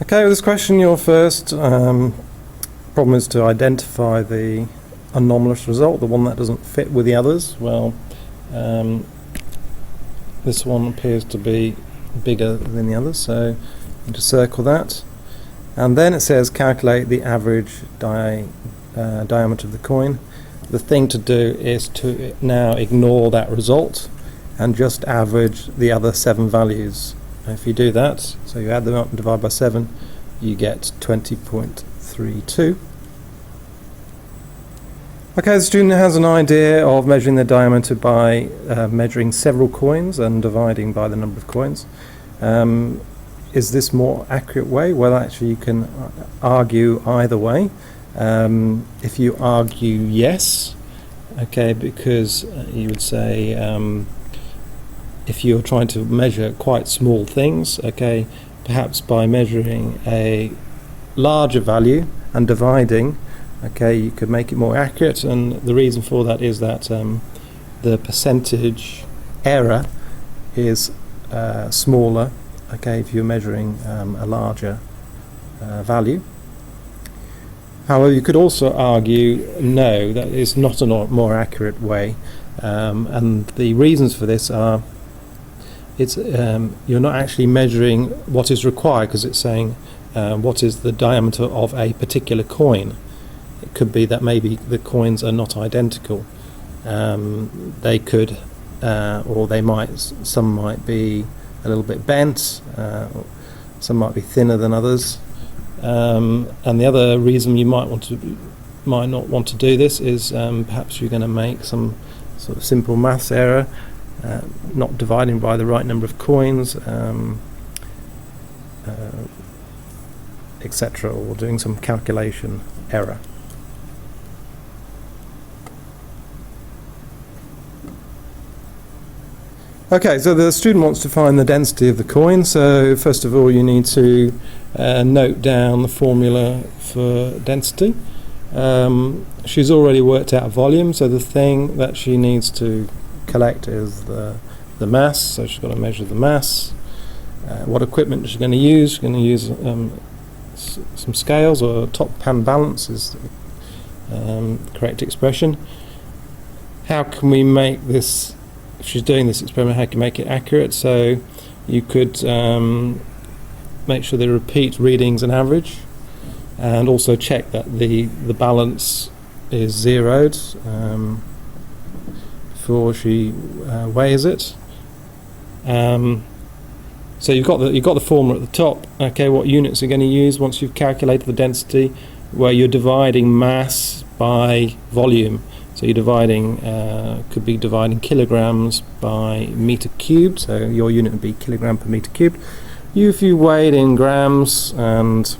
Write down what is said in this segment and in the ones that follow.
Okay, with this question, your first problem is to identify the anomalous result, the one that doesn't fit with the others. Well, this one appears to be bigger than the others, so you just circle that. And then it says calculate the average diameter of the coin. The thing to do is to now ignore that result and just average the other 7 values. If you do that, so you add them up and divide by 7, you get 20.32. Okay, the student has an idea of measuring the diameter by measuring several coins and dividing by the number of coins. Is this more accurate way? Well, actually you can argue either way. If you argue yes, okay, because you would say if you're trying to measure quite small things, okay, perhaps by measuring a larger value and dividing, okay, you could make it more accurate. And the reason for that is that the percentage error is smaller, okay, if you're measuring a larger value. However, you could also argue no, that is not a more accurate way, and the reasons for this are you're not actually measuring what is required, because it's saying what is the diameter of a particular coin. It could be that maybe the coins are not identical. They could, or they might. Some might be a little bit bent. Some might be thinner than others. And the other reason you might not want to do this is perhaps you're going to make some sort of simple maths error, not dividing by the right number of coins, etc., or doing some calculation error. Okay, so the student wants to find the density of the coin. So first of all, you need to note down the formula for density. She's already worked out volume, so the thing that she needs to collect is the mass. So she's got to measure the mass. What equipment is she going to use? She's going to use some scales, or top pan balance is the correct expression. How can we make this? If she's doing this experiment, how can you make it accurate? So you could make sure they repeat readings and average, and also check that the balance is zeroed before she weighs it. So you've got the formula at the top. Okay, what units are going to use once you've calculated the density, where you're dividing mass by volume. So you're dividing, could be dividing kilograms by meter cubed, so your unit would be kilogram per meter cubed. If you weigh it in grams and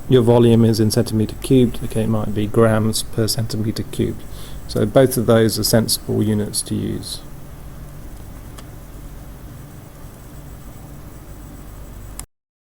your volume is in centimeter cubed, okay, it might be grams per centimeter cubed. So both of those are sensible units to use.